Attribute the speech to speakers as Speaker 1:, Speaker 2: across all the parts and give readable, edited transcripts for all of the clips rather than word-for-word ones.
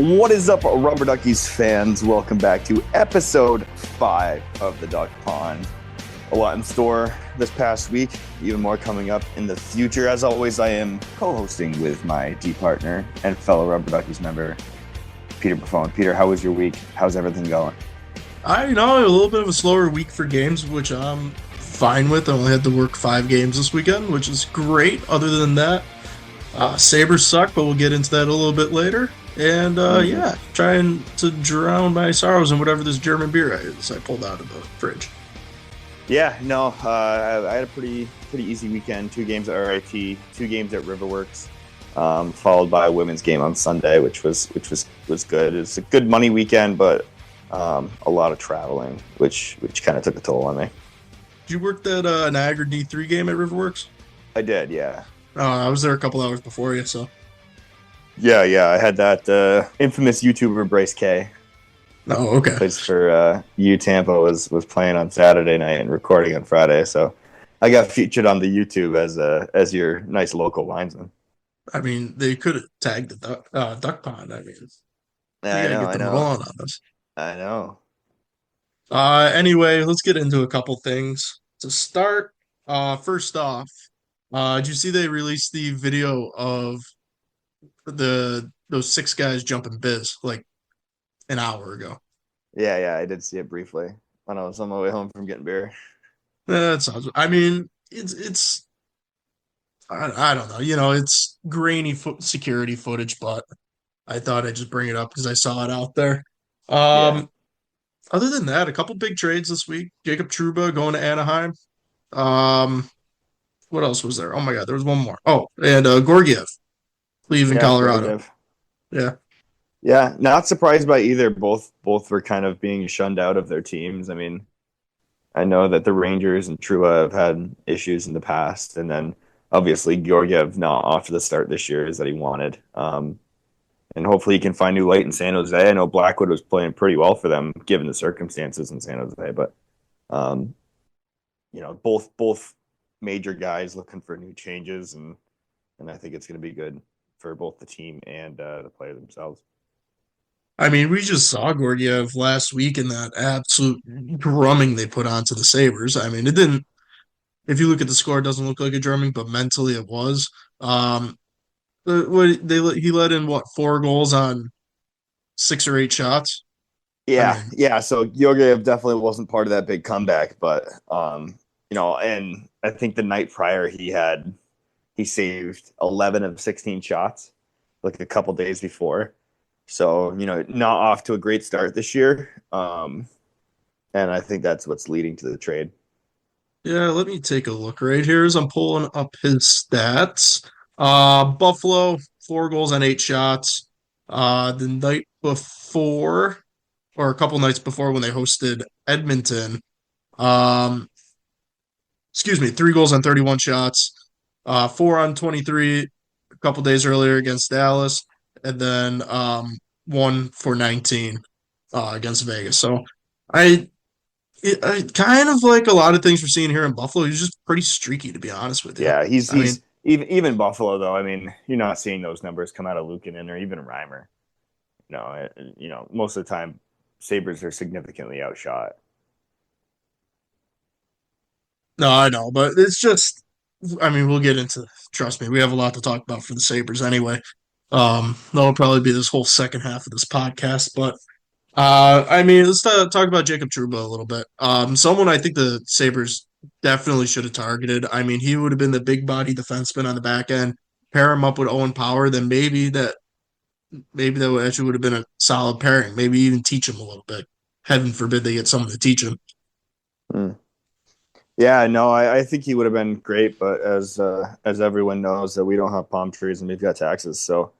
Speaker 1: What is up, Rubber Duckies fans? Welcome back to episode 5 of the Duck Pond. A lot in store this past week, even more coming up in the future. As always, I am co-hosting with my D partner and fellow Rubber Duckies member, Peter Buffon. Peter, how was your week? How's everything going?
Speaker 2: A little bit of a slower week for games, which I'm fine with. I only had to work 5 games this weekend, which is great. Other than that, Sabres suck, but we'll get into that a little bit later. And trying to drown my sorrows in whatever this German beer I pulled out of the fridge.
Speaker 1: Yeah, no, I had a pretty easy weekend. 2 games at RIT, 2 games at Riverworks, followed by a women's game on Sunday, which was good. It's a good money weekend, but a lot of traveling, which kind of took a toll on me.
Speaker 2: Did you work that Niagara D3 game at Riverworks?
Speaker 1: I did, yeah.
Speaker 2: I was there a couple hours before you, so.
Speaker 1: Yeah, I had that infamous YouTuber Bryce K.
Speaker 2: Oh, okay.
Speaker 1: Plays for U Tampa was playing on Saturday night and recording on Friday, so I got featured on the YouTube as your nice local linesman.
Speaker 2: I mean, they could have tagged the duck pond. I mean,
Speaker 1: I know.
Speaker 2: rolling on us.
Speaker 1: I know.
Speaker 2: Anyway, let's get into a couple things to start. First off, did you see they released the video of those 6 guys jumping biz like an hour ago?
Speaker 1: Yeah, I did see it briefly when I was on my way home from getting beer.
Speaker 2: That's awesome. I mean, it's I don't know. You know, it's grainy security footage, but I thought I'd just bring it up because I saw it out there. Other than that, a couple big trades this week. Jacob Trouba going to Anaheim. What else was there? Oh my God, there was one more. Oh, and Gorgiev leaving Colorado.
Speaker 1: Gorgiev. Yeah, not surprised by either. Both were kind of being shunned out of their teams. I mean, I know that the Rangers and Trouba have had issues in the past, and then obviously Georgiev not off to the start this year as that he wanted. And hopefully he can find new light in San Jose. I know Blackwood was playing pretty well for them given the circumstances in San Jose, but both major guys looking for new changes, and I think it's going to be good for both the team and the players themselves.
Speaker 2: I mean, we just saw Gorgiev last week in that absolute drumming they put onto the Sabres. I mean, it didn't. If you look at the score, it doesn't look like a drumming, but mentally it was. He let in 4 goals on 6 or 8 shots.
Speaker 1: Yeah. So Georgiev definitely wasn't part of that big comeback, but and I think the night prior he saved 11 of 16 shots, like a couple days before. So not off to a great start this year, and I think that's what's leading to the trade.
Speaker 2: Yeah, let me take a look right here as I'm pulling up his stats. Buffalo, 4 goals on 8 shots. The night before, or a couple nights before when they hosted Edmonton, 3 goals on 31 shots. 4 on 23 a couple days earlier against Dallas, and then 1 for 19 against Vegas. So I kind of like a lot of things we're seeing here in Buffalo. He's just pretty streaky, to be honest with you.
Speaker 1: Yeah, he's even Buffalo though. I mean, you're not seeing those numbers come out of Luukkonen or even Reimer. Most of the time, Sabres are significantly outshot.
Speaker 2: No, I know, but it's just. I mean, we'll get into. Trust me, we have a lot to talk about for the Sabres anyway. That'll probably be this whole second half of this podcast, but. Let's talk about Jacob Trouba a little bit. Someone I think the Sabres definitely should have targeted. I mean, he would have been the big body defenseman on the back end. Pair him up with Owen Power, then maybe that actually would have been a solid pairing. Maybe even teach him a little bit. Heaven forbid they get someone to teach him.
Speaker 1: Yeah, no, I think he would have been great, but as everyone knows, that we don't have palm trees and we've got taxes, so.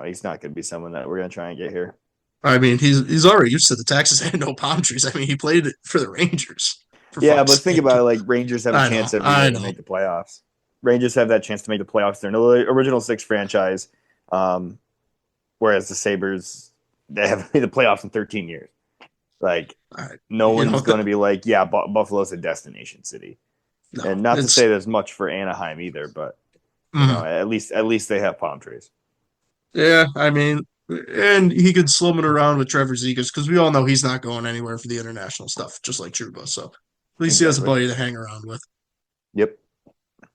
Speaker 1: He's not going to be someone that we're going to try and get here.
Speaker 2: I mean, he's already used to the taxes and no palm trees. I mean, he played it for the Rangers.
Speaker 1: But think about it, like Rangers have a chance every year to make the playoffs. Rangers have that chance to make the playoffs. They're an original 6 franchise, whereas the Sabres, they haven't made the playoffs in 13 years. Like, no one's going to be like, yeah, Buffalo's a destination city. No, and not to say there's much for Anaheim either, but at least they have palm trees.
Speaker 2: Yeah, I mean, and he could slum it around with Trevor Zegras because we all know he's not going anywhere for the international stuff, just like Truba. So at least he has a
Speaker 1: Exactly.
Speaker 2: buddy to hang around with.
Speaker 1: Yep.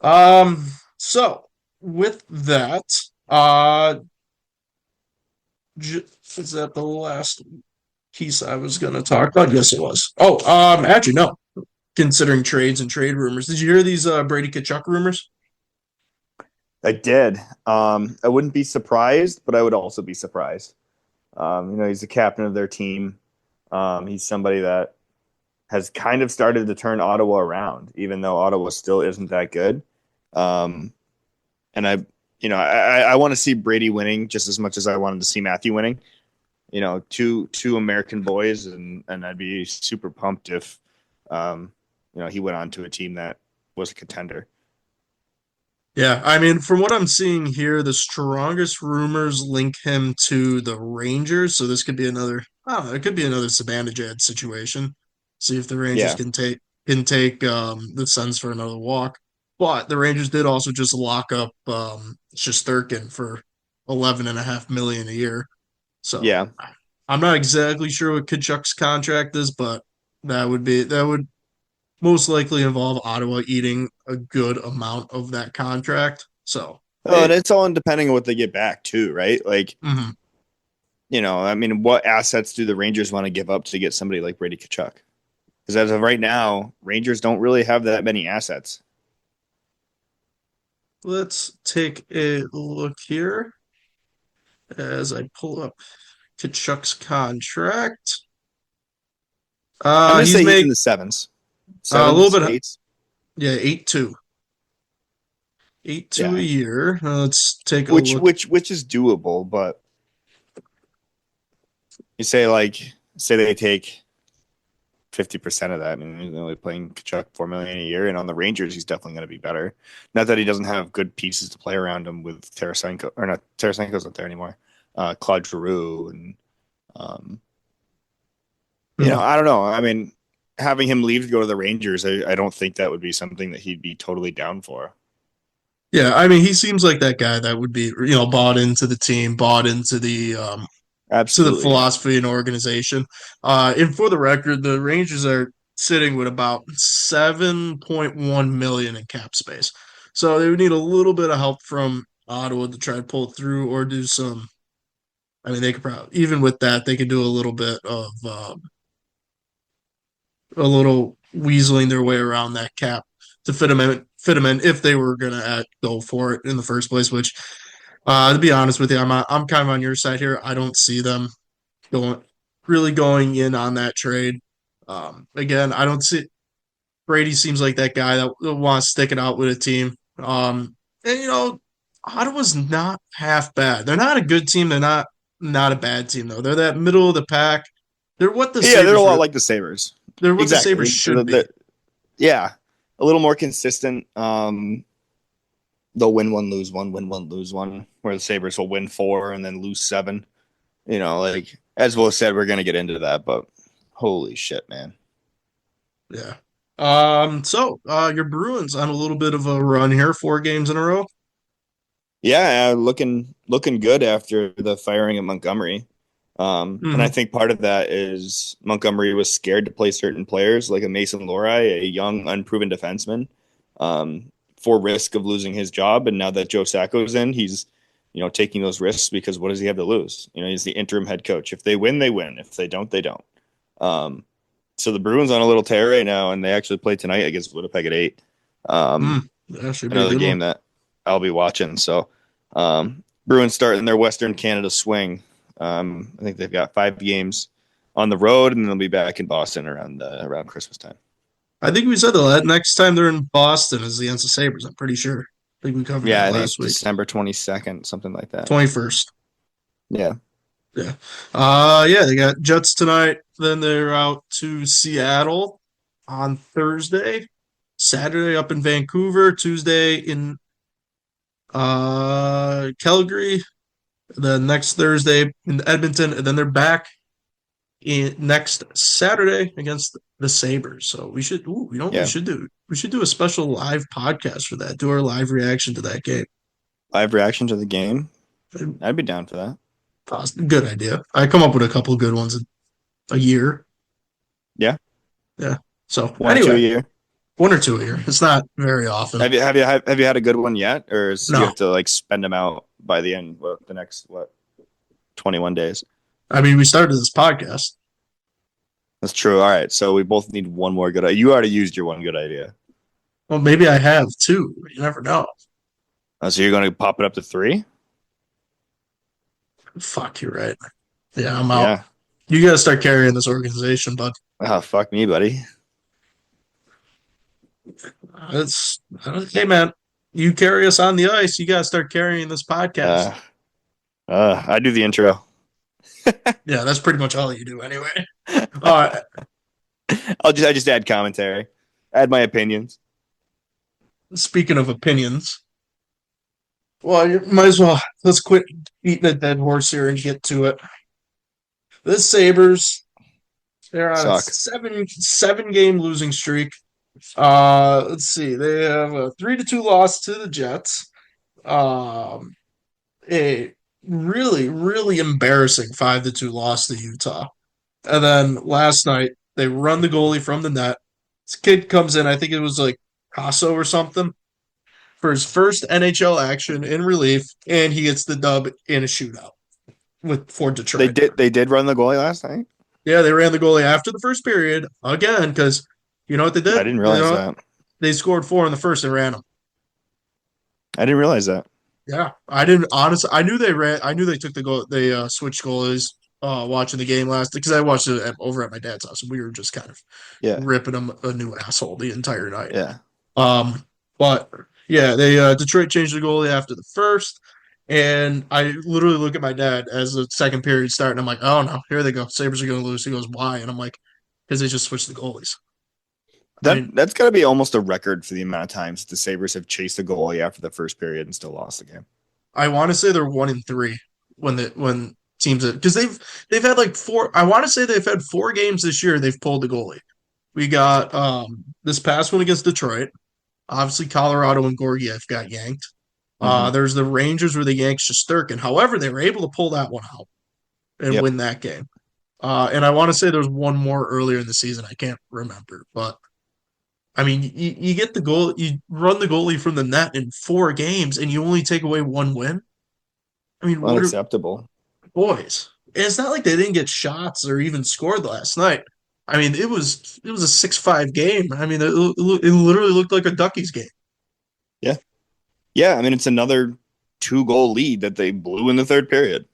Speaker 2: Um, so with that, uh, j- is that the last piece I was going to talk about? Yes, it was. Oh, actually, no. Considering trades and trade rumors, did you hear these Brady Kachuk rumors?
Speaker 1: I did. I wouldn't be surprised, but I would also be surprised. He's the captain of their team. He's somebody that has kind of started to turn Ottawa around, even though Ottawa still isn't that good. Um, and I want to see Brady winning just as much as I wanted to see Matthew winning. Two American boys, and I'd be super pumped if he went on to a team that was a contender.
Speaker 2: Yeah, I mean, from what I'm seeing here, the strongest rumors link him to the Rangers. So this could be another, I don't know, it could be another Zibanejad situation. See if the Rangers
Speaker 1: Yeah,
Speaker 2: can take the Suns for another walk. But the Rangers did also just lock up Shesterkin for 11.5 million a year. So
Speaker 1: yeah.
Speaker 2: I'm not exactly sure what Kachuk's contract is, but that would most likely involve Ottawa eating a good amount of that contract. So,
Speaker 1: Oh, and
Speaker 2: hey,
Speaker 1: it's all depending on what they get back too, right? Like,
Speaker 2: mhm.
Speaker 1: I mean, what assets do the Rangers want to give up to get somebody like Brady Kachuk? Because as of right now, Rangers don't really have that many assets.
Speaker 2: Let's take a look here as I pull up Kachuk's contract.
Speaker 1: I'm going to
Speaker 2: He's
Speaker 1: say he's
Speaker 2: make
Speaker 1: in the sevens,
Speaker 2: a little
Speaker 1: sevens,
Speaker 2: bit,
Speaker 1: eights.
Speaker 2: yeah, 8-2, 8-2 a
Speaker 1: Yeah,
Speaker 2: year. Let's take a
Speaker 1: which
Speaker 2: look.
Speaker 1: which which is doable, but you say they take 50% of that. I mean, he's only playing Kachuk 4 million a year, and on the Rangers, he's definitely going to be better. Not that he doesn't have good pieces to play around him with Tarasenko, or not. Tarasenko's not there anymore. Claude Giroux, and um,
Speaker 2: Mhm.
Speaker 1: I don't know. I mean, having him leave to go to the Rangers, I don't think that would be something that he'd be totally down for.
Speaker 2: Yeah, I mean, he seems like that guy that would be, bought into the team, bought into the
Speaker 1: Absolutely, yeah.
Speaker 2: philosophy and organization. And for the record, the Rangers are sitting with about 7.1 million in cap space. So they would need a little bit of help from Ottawa to try to pull through or do some. I mean, they could probably, even with that, they could do a little bit of a little weaseling their way around that cap to fit them in if they were gonna go for it in the first place. Which, to be honest with you, I'm kind of on your side here. I don't see them going really going in on that trade. Again, I don't see Brady seems like that guy that wants to stick it out with a team. And Ottawa's not half bad. They're not a good team. They're not a bad team though. They're that middle of the pack. They're what the
Speaker 1: Yeah, they're a
Speaker 2: Sabres
Speaker 1: lot
Speaker 2: were.
Speaker 1: like the Sabres.
Speaker 2: They're what the Sabres
Speaker 1: Exactly.
Speaker 2: should be.
Speaker 1: Yeah, a little more consistent. They'll win one, lose one, win one, lose one. Where the Sabres will win four and then lose seven. Like as Will said, we're gonna get into that, but holy shit, man.
Speaker 2: Yeah. So your Bruins on a little bit of a run here, 4 games in a row.
Speaker 1: Yeah, looking good after the firing of Montgomery. And I
Speaker 2: Hmm.
Speaker 1: think part of that is Montgomery was scared to play certain players like a Mason Lohrei, a young, unproven defenseman, for risk of losing his job. And now that Joe Sacco's in, he's taking those risks because what does he have to lose? He's the interim head coach. If they win, they win. If they don't, they don't. Um, so the Bruins on a little tear right now, and they actually play tonight against Winnipeg at 8.
Speaker 2: Hmm.
Speaker 1: Um,
Speaker 2: That should be a
Speaker 1: Another
Speaker 2: good one.
Speaker 1: game that I'll be watching. So Bruins starting their Western Canada swing. I think they've got 5 games on the road, and then they'll be back in Boston around Christmas time.
Speaker 2: I think we said that next time they're in Boston is against the Sabres. I'm pretty sure. I think we covered
Speaker 1: Yeah,
Speaker 2: that
Speaker 1: I think it's
Speaker 2: last week.
Speaker 1: December 22nd, something like that.
Speaker 2: 21st.
Speaker 1: Yeah,
Speaker 2: Yeah. Yeah, they got Jets tonight. Then they're out to Seattle on Thursday. Saturday up in Vancouver. Tuesday in Calgary. The next Thursday in Edmonton, and then they're back in next Saturday against the Sabres. So we should, we
Speaker 1: yeah.
Speaker 2: should do? We should do a special live podcast for that. Do our live reaction to that game.
Speaker 1: Live reaction to the game. I'd be down for that.
Speaker 2: Good idea. I come up with a couple of good ones a year.
Speaker 1: Yeah,
Speaker 2: Yeah. So
Speaker 1: one or two a
Speaker 2: anyway,
Speaker 1: year.
Speaker 2: one or two a year. It's not very often.
Speaker 1: Have you had a good one yet, or you
Speaker 2: No,
Speaker 1: have to like spend them out by the end? The next 21 days?
Speaker 2: I mean we started this podcast.
Speaker 1: That's true. All right, so we both need one more good. You already used your one good idea.
Speaker 2: Well, maybe I have two. You never know.
Speaker 1: So you're going to pop it up to three?
Speaker 2: Fuck, you're right. Yeah, I'm out.
Speaker 1: Yeah.
Speaker 2: You got to start carrying this organization, bud.
Speaker 1: Oh, fuck me, buddy.
Speaker 2: It's hey man, you carry us on the ice. You got to start carrying this podcast.
Speaker 1: Uh, I do the intro.
Speaker 2: Yeah, that's pretty much all you do anyway. All right.
Speaker 1: I just add commentary, add my opinions.
Speaker 2: Speaking of opinions, well, you might as well let's quit beating a dead horse here and get to it. The Sabres, they're on a
Speaker 1: Suck.
Speaker 2: seven game losing streak. Let's see, they have a 3-2 loss to the Jets. A really embarrassing 5-2 loss to Utah. And then last night they run the goalie from the net. This kid comes in, I think it was like Casso or something, for his first NHL action in relief, and he gets the dub in a shootout for
Speaker 1: They
Speaker 2: Detroit.
Speaker 1: did run the goalie last night.
Speaker 2: Yeah, they ran the goalie after the first period again because you know what they did?
Speaker 1: I didn't realize that.
Speaker 2: They scored 4 in the first and ran them.
Speaker 1: I didn't realize that.
Speaker 2: Yeah, I didn't honestly. I knew they ran. I knew they took the goal. They switched goalies. Watching the game last because I watched it over at my dad's house and we were just kind of
Speaker 1: Yeah.
Speaker 2: ripping him a new asshole the entire night.
Speaker 1: Yeah.
Speaker 2: But yeah, they Detroit changed the goalie after the first, and I literally look at my dad as the second period started. And I'm like, oh no, here they go. Sabres are going to lose. He goes, why? And I'm like, because they just switched the goalies.
Speaker 1: That's got to be almost a record for the amount of times the Sabres have chased a goalie after the first period and still lost the game.
Speaker 2: I want to say they're 1-3 when teams because they've had like 4. I want to say they've had 4 games this year. They've pulled the goalie. We got this past one against Detroit. Obviously, Colorado and Gorgiev got yanked. There's the Rangers where they yanked Shesterkin. However, they were able to pull that one out and win that game. And I want to say there's one more earlier in the season. I can't remember, but I mean, you get the goal, you run the goalie from the net in 4 games, and you only take away 1 win. I mean,
Speaker 1: Unacceptable.
Speaker 2: Boys? It's not like they didn't get shots or even scored last night. I mean, it was a 6-5 game. I mean, it literally looked like a Duckies game.
Speaker 1: Yeah. Yeah, I mean, it's another 2-goal lead that they blew in the third period.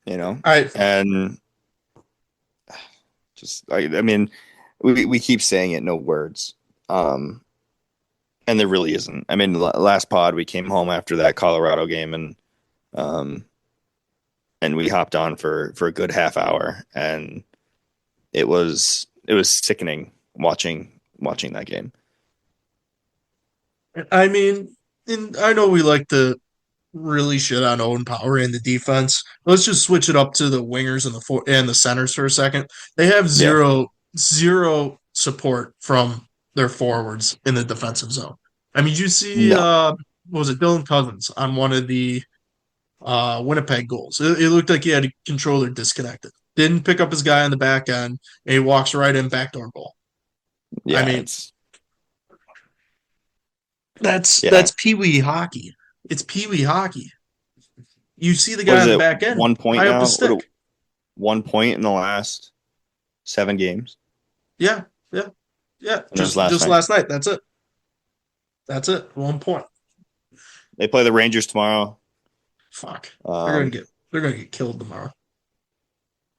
Speaker 1: You know? And just, I mean, we keep saying it, no words. And there really isn't. I mean, last pod, we came home after that Colorado game and we hopped on for a good half hour. And it was sickening watching that game.
Speaker 2: I mean, I know we like to really shit on Owen Power in the defense. Let's just switch it up to the wingers and the centers for a second. They have zero support from their forwards in the defensive zone. I mean, you see, what was it, Dylan Cousins on one of the Winnipeg goals? It looked like he had a controller disconnected. Didn't pick up his guy on the back end, and he walks right in backdoor goal.
Speaker 1: Yeah,
Speaker 2: I mean, that's peewee hockey. It's peewee hockey. You see the guy on the back end.
Speaker 1: 1 point now. 1 point in the last 7 games.
Speaker 2: Yeah. Just last night. That's it. 1 point.
Speaker 1: They play the Rangers tomorrow.
Speaker 2: Fuck. They're gonna get killed tomorrow.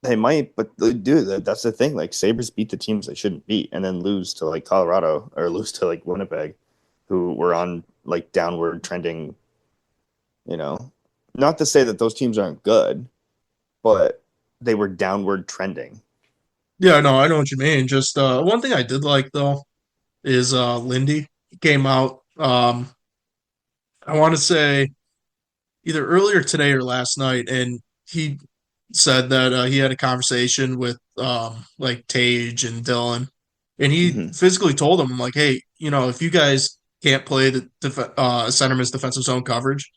Speaker 1: They might, but dude, that's the thing. Like, Sabres beat the teams they shouldn't beat, and then lose to like Colorado or lose to like Winnipeg, who were on like downward trending. You know, not to say that those teams aren't good, but they were downward trending.
Speaker 2: Yeah, no, I know what you mean. Just one thing I did like though is Lindy came out. I want to say either earlier today or last night, and he said that he had a conversation with like Tage and Dylan, and he physically told them like, hey, you know, if you guys can't play the centerman's defensive zone coverage,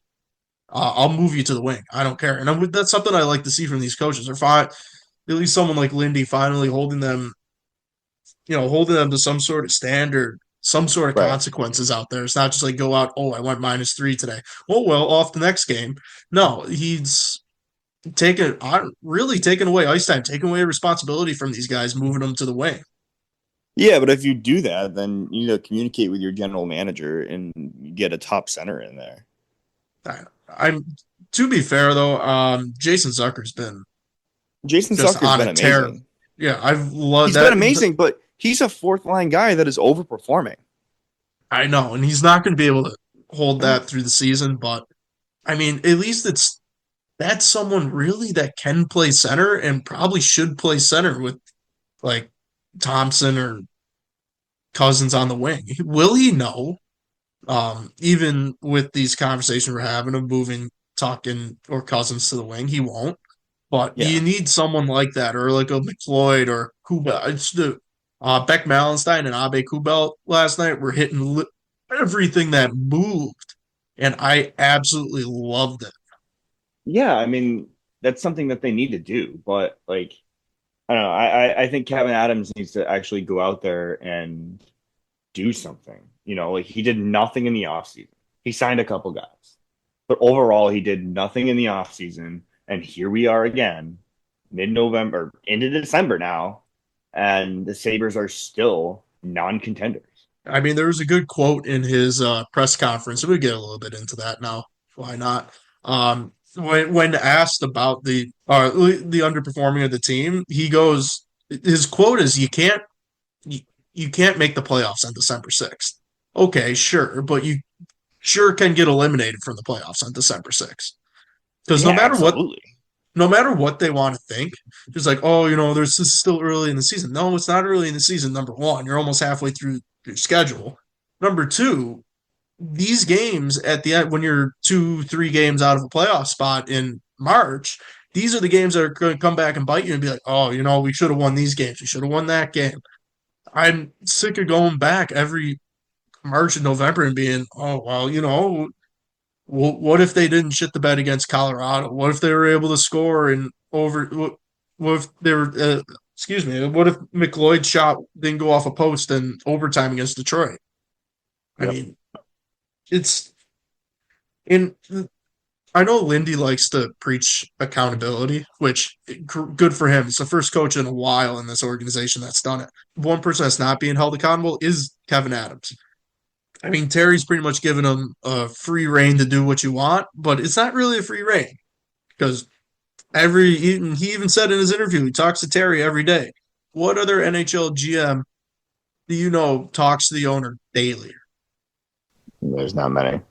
Speaker 2: I'll move you to the wing. I don't care. And that's something I like to see from these coaches. Or fine, at least someone like Lindy finally holding them to some sort of standard, some sort of
Speaker 1: Right.
Speaker 2: consequences out there. It's not just like go out, oh, I went -3 today. Oh, well, off the next game. No, he's really taking away ice time, taking away responsibility from these guys, moving them to the wing.
Speaker 1: Yeah, but if you do that, then you need to communicate with your general manager and get a top center in there.
Speaker 2: I'm to be fair though, Jason Zucker's been
Speaker 1: Jason
Speaker 2: just
Speaker 1: Zucker's
Speaker 2: on
Speaker 1: been
Speaker 2: a tear.
Speaker 1: amazing.
Speaker 2: Yeah, I've loved
Speaker 1: He's been
Speaker 2: that.
Speaker 1: amazing, but he's a fourth line guy that is overperforming.
Speaker 2: I know, and he's not going to be able to hold
Speaker 1: Yeah.
Speaker 2: that through the season. But I mean, at least that's someone really that can play center and probably should play center with like Thompson or Cousins on the wing. Will he? No. Even with these conversations we're having of moving Tuckin or Cousins to the wing, he won't. But you
Speaker 1: Yeah.
Speaker 2: need someone like that, or like a McLeod or Kubel. It's the Beck Malenstein and Abe Kubel last night were hitting everything that moved, and I absolutely loved it.
Speaker 1: Yeah, I mean, that's something that they need to do. But like, I don't know. I think Kevyn Adams needs to actually go out there and do something. Like he did nothing in the offseason. He signed a couple guys. But overall, he did nothing in the offseason. And here we are again, mid-November, into December now, and the Sabres are still non-contenders.
Speaker 2: I mean, there was a good quote in his press conference. We get a little bit into that now. Why not? When asked about the underperforming of the team, he goes, his quote is, you can't make the playoffs on December 6th." Okay, sure, but you sure can get eliminated from the playoffs on December 6th. Because
Speaker 1: Yeah, absolutely.
Speaker 2: no matter what they want to think, it's like, oh, this is still early in the season. No, it's not early in the season. Number one, you're almost halfway through your schedule. Number two, these games at the end, when you're 2, 3 games out of a playoff spot in March, these are the games that are going to come back and bite you and be like, oh, we should have won these games. We should have won that game. I'm sick of going back every March and November and being, oh, well, what if they didn't shit the bed against Colorado? What if they were able to score and over? What if they were? Excuse me. What if McLeod's shot didn't go off a post in overtime against Detroit? I
Speaker 1: Yep.
Speaker 2: mean, it's in. I know Lindy likes to preach accountability, which good for him. It's the first coach in a while in this organization that's done it. One person that's not being held accountable is Kevyn Adams. I mean, Terry's pretty much given him a free reign to do what you want, but it's not really a free reign because he even said in his interview he talks to Terry every day. What other NHL GM do you know talks to the owner daily?
Speaker 1: There's not many.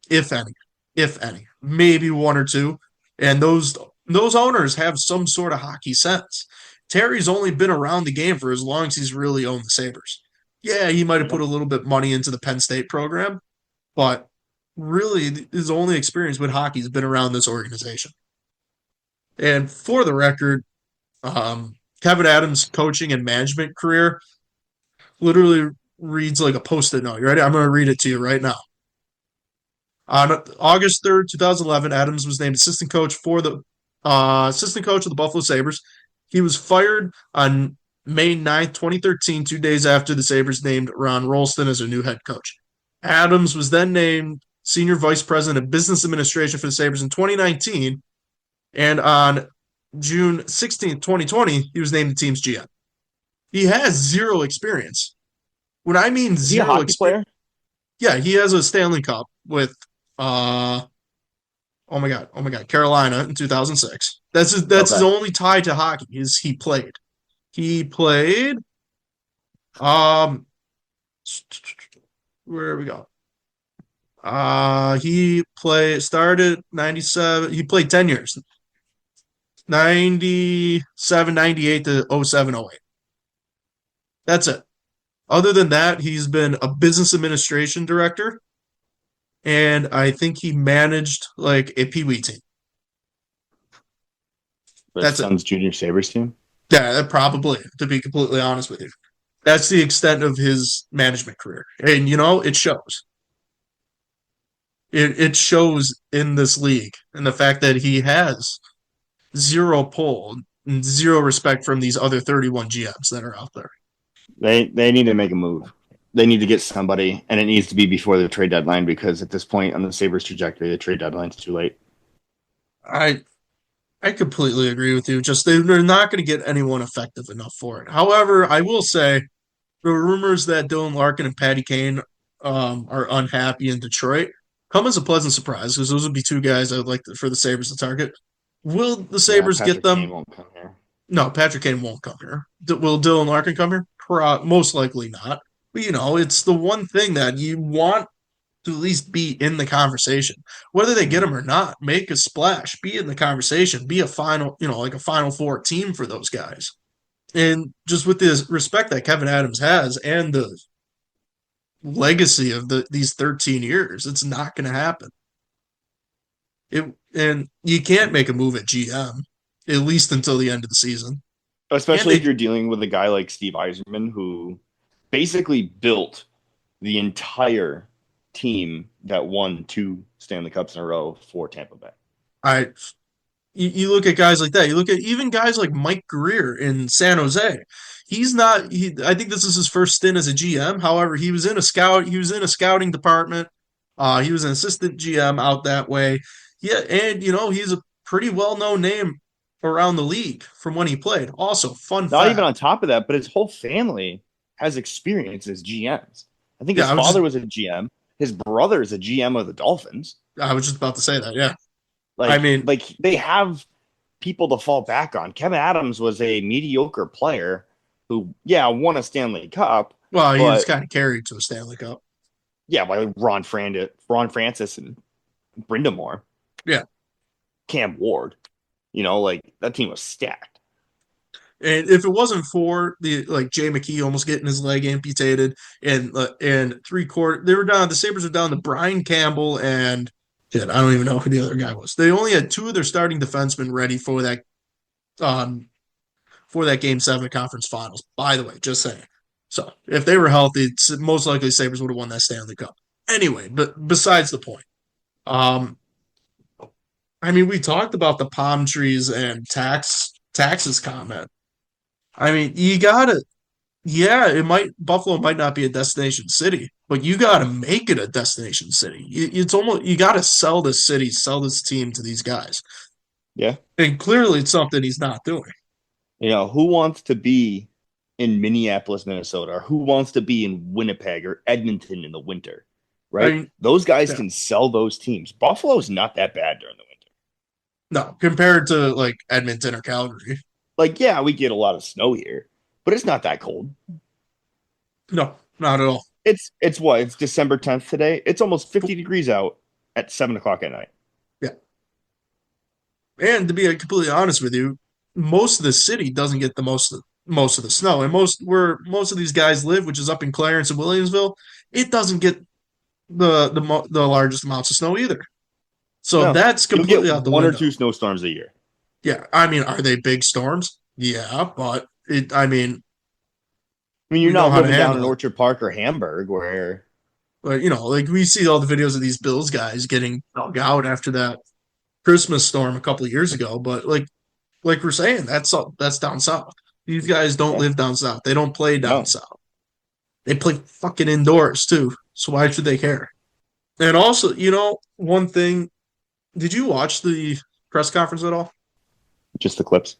Speaker 2: If any, maybe one or two, and those owners have some sort of hockey sense. Terry's only been around the game for as long as he's really owned the Sabres. Yeah, he might have put a little bit of money into the Penn State program, but really his only experience with hockey has been around this organization. And for the record, Kevyn Adams' coaching and management career literally reads like a post-it note. You ready? I'm going to read it to you right now. On August 3rd, 2011, Adams was named assistant coach of the Buffalo Sabres. He was fired on May 9th, 2013, 2 days after the Sabres named Ron Rolston as their new head coach. Adams was then named senior vice president of business administration for the Sabres in 2019, and on June 16th, 2020, he was named the team's GM. He has zero experience. When I mean
Speaker 1: Is he a
Speaker 2: zero
Speaker 1: hockey player?
Speaker 2: yeah, he has a Stanley Cup with oh my god, Carolina in 2006. That's his only tie to hockey is he played. He played where we go? He started 97. He played 10 years. 97, 98 to 07, 08. That's it. Other than that, he's been a business administration director, and I think he managed like a Pee Wee team.
Speaker 1: That's
Speaker 2: That's it.
Speaker 1: Junior Sabres team?
Speaker 2: Yeah, probably, to be completely honest with you. That's the extent of his management career. And, it shows. It shows in this league, and the fact that he has zero pull and zero respect from these other 31 GMs that are out there.
Speaker 1: They need to make a move. They need to get somebody, and it needs to be before the trade deadline because at this point on the Sabres trajectory, the trade deadline's too late.
Speaker 2: I I completely agree with you. Just they're not going to get anyone effective enough for it. However, I will say the rumors that Dylan Larkin and Patty Kane are unhappy in Detroit come as a pleasant surprise because those would be two guys I would like for the Sabres to target. Will the
Speaker 1: Yeah,
Speaker 2: Sabres get
Speaker 1: Patrick
Speaker 2: them?
Speaker 1: Kane won't come here.
Speaker 2: No, Patrick Kane won't come here. Will Dylan Larkin come here? Most likely not. But it's the one thing that you want to at least be in the conversation. Whether they get
Speaker 1: Mhm.
Speaker 2: him or not, make a splash, be in the conversation, be a final, like a Final Four team for those guys. And just with the respect that Kevyn Adams has and the legacy of these 13 years, it's not going to happen. And you can't make a move at GM at least until the end of the season. And
Speaker 1: Especially if
Speaker 2: they,
Speaker 1: you're dealing with a guy like Steve Yzerman, who basically built the entire team that won 2 Stanley Cups in a row for Tampa Bay.
Speaker 2: I, you look at guys like that. You look at even guys like Mike Greer in San Jose. He's not. I think this is his first stint as a GM. However, he was in a scout. He was in a scouting department. He was an assistant GM out that way. Yeah, and he's a pretty well known name around the league from when he played. Also, fun
Speaker 1: Not even
Speaker 2: fact.
Speaker 1: on top of that, but his whole family has experience as GMs. I think his
Speaker 2: Yeah,
Speaker 1: father was a GM. His brother is a GM of the Dolphins.
Speaker 2: I was just about to say that. Yeah, I
Speaker 1: Like,
Speaker 2: mean,
Speaker 1: like they have people to fall back on. Kevyn Adams was a mediocre player who, yeah, won a Stanley Cup,
Speaker 2: well, he was
Speaker 1: but
Speaker 2: kind of carried to a Stanley Cup.
Speaker 1: yeah, by Ron Francis and Brindamore,
Speaker 2: Yeah,
Speaker 1: Cam Ward, like that team was stacked.
Speaker 2: and if it wasn't for the Jay McKee almost getting his leg amputated and 3/4, they were down. The Sabres were down to Brian Campbell and shit, I don't even know who the other guy was. They only had two of their starting defensemen ready um for that Game 7 conference finals. By the way, just saying. So if they were healthy, most likely Sabres would have won that Stanley Cup. Anyway, but besides the point. Um, I mean, we talked about the palm trees and taxes comment. I mean, you gotta, yeah, Buffalo might not be a destination city, but you gotta make it a destination city. It's almost you gotta sell this city, sell this team to these guys,
Speaker 1: Yeah.
Speaker 2: and clearly it's something he's not doing.
Speaker 1: Who wants to be in Minneapolis, Minnesota, or who wants to be in Winnipeg or Edmonton in the winter,
Speaker 2: I
Speaker 1: right?
Speaker 2: mean,
Speaker 1: Those guys
Speaker 2: yeah,
Speaker 1: can sell those teams. Buffalo's not that bad during the winter.
Speaker 2: no, compared to Edmonton or Calgary,
Speaker 1: Like, yeah, we get a lot of snow here, but it's not that cold.
Speaker 2: no, not at all.
Speaker 1: It's what? It's December 10th today. It's almost 50 degrees out at 7 o'clock at night.
Speaker 2: Yeah, and to be completely honest with you, most of the city doesn't get the most of the snow, and where most of these guys live, which is up in Clarence and Williamsville, it doesn't get the largest amounts of snow either. So
Speaker 1: No,
Speaker 2: that's
Speaker 1: you'll get
Speaker 2: completely out the
Speaker 1: one or
Speaker 2: window.
Speaker 1: two snowstorms a year.
Speaker 2: Yeah, I mean, are they big storms? Yeah, but I mean,
Speaker 1: I mean, you're
Speaker 2: we know
Speaker 1: not
Speaker 2: how to
Speaker 1: living down in
Speaker 2: handle it.
Speaker 1: Orchard Park or Hamburg where,
Speaker 2: But we see all the videos of these Bills guys getting dug out after that Christmas storm a couple of years ago. But like we're saying, that's down south. These guys don't
Speaker 1: yeah,
Speaker 2: live down south. They don't play down
Speaker 1: no.
Speaker 2: south. They play fucking indoors too. So why should they care? And also, one thing. Did you watch the press conference at all?
Speaker 1: Just the clips.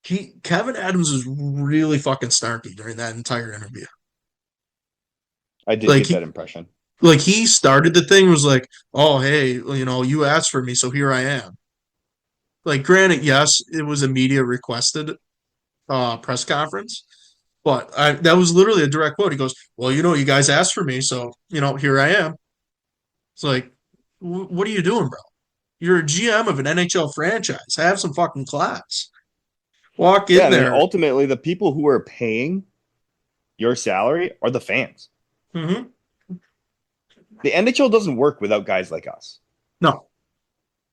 Speaker 2: Kevyn Adams was really fucking snarky during that entire interview.
Speaker 1: I did
Speaker 2: Like
Speaker 1: get
Speaker 2: he
Speaker 1: that impression.
Speaker 2: he started the thing was like, "Oh, hey, you asked for me, so here I am." Like, granted, yes, it was a media requested press conference, but that was literally a direct quote. He goes, "Well, you guys asked for me, so here I am." It's like, what are you doing, bro? You're a GM of an NHL franchise. Have some fucking class. Walk
Speaker 1: Yeah,
Speaker 2: in
Speaker 1: I mean,
Speaker 2: there.
Speaker 1: ultimately, the people who are paying your salary are the fans.
Speaker 2: Mm-hmm.
Speaker 1: The NHL doesn't work without guys like us.
Speaker 2: No,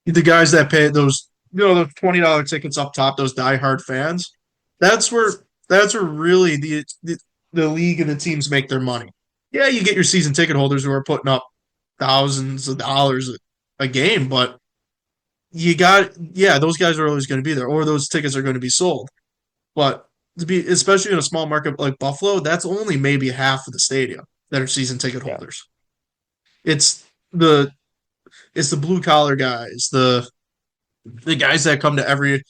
Speaker 2: the guys that pay those those $20 tickets up top, those diehard fans. That's where really the league and the teams make their money. Yeah, you get your season ticket holders who are putting up thousands of dollars a game, but those guys are always going to be there, or those tickets are going to be sold. But especially in a small market like Buffalo, that's only maybe half of the stadium that are season ticket
Speaker 1: Yeah.
Speaker 2: holders. It's the blue collar guys, the guys that come to every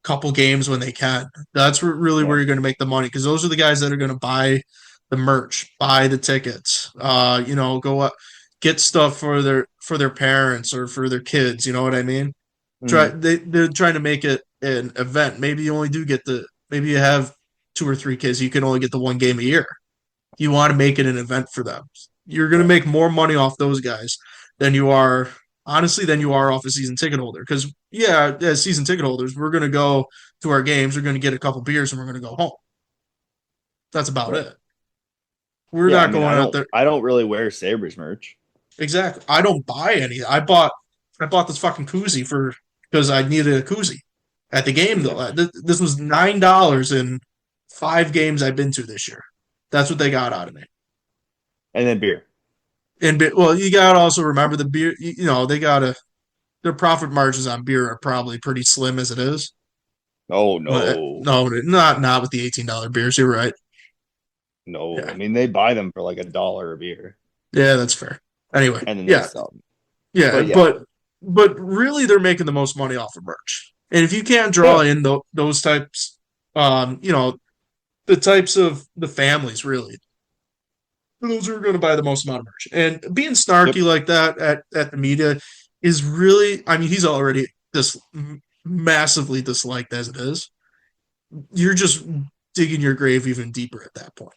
Speaker 2: couple games when they can. That's really where you're going to make the money, because those are the guys that are going to buy the merch, buy the tickets, go up, get stuff for their parents or for their kids. You know what I mean? They're trying to make it an event. Maybe you only do maybe you have 2 or 3 kids. You can only get the one game a year. You want to make it an event for them. You're going to make more money off those guys than you are, honestly, than you are off a season ticket holder. Because, as season ticket holders, we're going to go to our games, we're going to get a couple beers, and we're going to go home. That's about it. We're not going out there.
Speaker 1: I don't really wear Sabres merch.
Speaker 2: Exactly. I don't buy any. I bought this fucking koozie because I needed a koozie at the game, though. This was $9 in 5 games I've been to this year. That's what they got out of me.
Speaker 1: And then beer.
Speaker 2: Well, you got to also remember the beer, their profit margins on beer are probably pretty slim as it is.
Speaker 1: Oh, no.
Speaker 2: No, not with the $18 beers. You're right.
Speaker 1: No, yeah. I mean, they buy them for like $1 a beer.
Speaker 2: Yeah, that's fair. Anyway,
Speaker 1: and then they sell them.
Speaker 2: Yeah, but really they're making the most money off of merch. And if you can't draw in those types, the types of the families, really, those are going to buy the most amount of merch. And being snarky like that at the media is really, I mean, he's already this massively disliked as it is. You're just digging your grave even deeper at that point.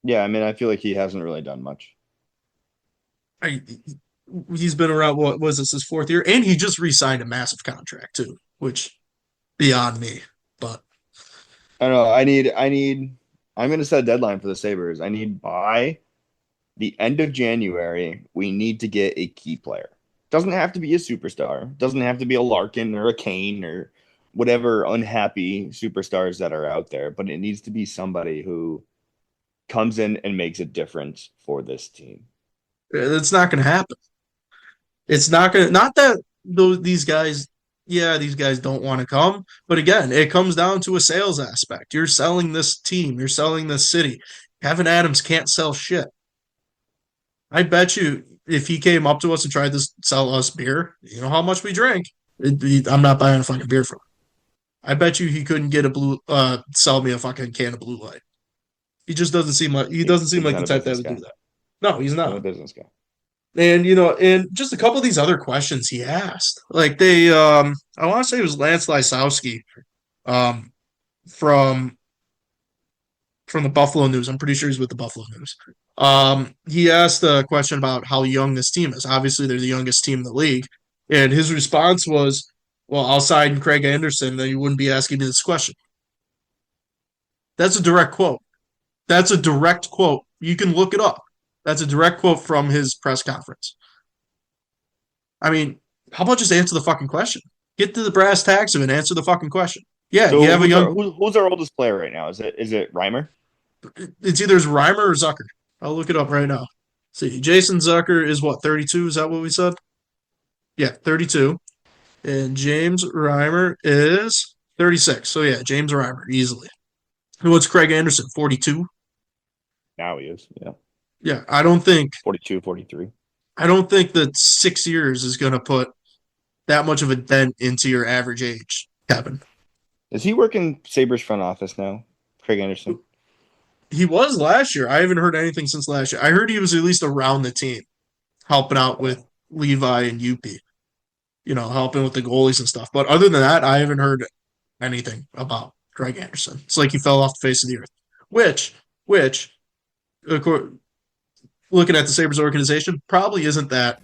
Speaker 1: Yeah, I mean, I feel like he hasn't really done much.
Speaker 2: He's been around, what was this, his 4th year? And he just re-signed a massive contract, too, which, beyond me. But
Speaker 1: I don't know. I'm going to set a deadline for the Sabres. I need by the end of January, we need to get a key player. Doesn't have to be a superstar. Doesn't have to be a Larkin or a Kane or whatever unhappy superstars that are out there. But it needs to be somebody who comes in and makes a difference for this team.
Speaker 2: It's not going to happen. It's not going to, not that these guys don't want to come. But again, it comes down to a sales aspect. You're selling this team. You're selling this city. Kevyn Adams can't sell shit. I bet you if he came up to us and tried to sell us beer, you know how much we drink. I'm not buying a fucking beer from him. I bet you he couldn't get sell me a fucking can of Blue Light. He just doesn't seem like the type that would do that. No, he's not.
Speaker 1: He's a business guy.
Speaker 2: And and just a couple of these other questions he asked, like I want to say it was Lance Lysowski, from the Buffalo News. I'm pretty sure he's with the Buffalo News. He asked a question about how young this team is. Obviously, they're the youngest team in the league, and his response was, "Well, I'll sign Craig Anderson, then you wouldn't be asking me this question." That's a direct quote. You can look it up. That's a direct quote from his press conference. I mean, how about just answer the fucking question? Get to the brass tacks of it and answer the fucking question. Yeah,
Speaker 1: so
Speaker 2: you have
Speaker 1: who's our oldest player right now? Is it Reimer?
Speaker 2: It's either Reimer or Zucker. I'll look it up right now. See, Jason Zucker is what, 32? Is that what we said? Yeah, 32. And James Reimer is 36. So yeah, James Reimer, easily. And what's Craig Anderson, 42?
Speaker 1: Now he is, yeah.
Speaker 2: Yeah, I don't think
Speaker 1: 42, 43.
Speaker 2: I don't think that 6 years is going to put that much of a dent into your average age, Kevin.
Speaker 1: Is he working Sabres front office now, Craig Anderson?
Speaker 2: He was last year. I haven't heard anything since last year. I heard he was at least around the team, helping out with Levi and UP, helping with the goalies and stuff. But other than that, I haven't heard anything about Craig Anderson. It's like he fell off the face of the earth, which, of course, looking at the Sabres organization, probably isn't that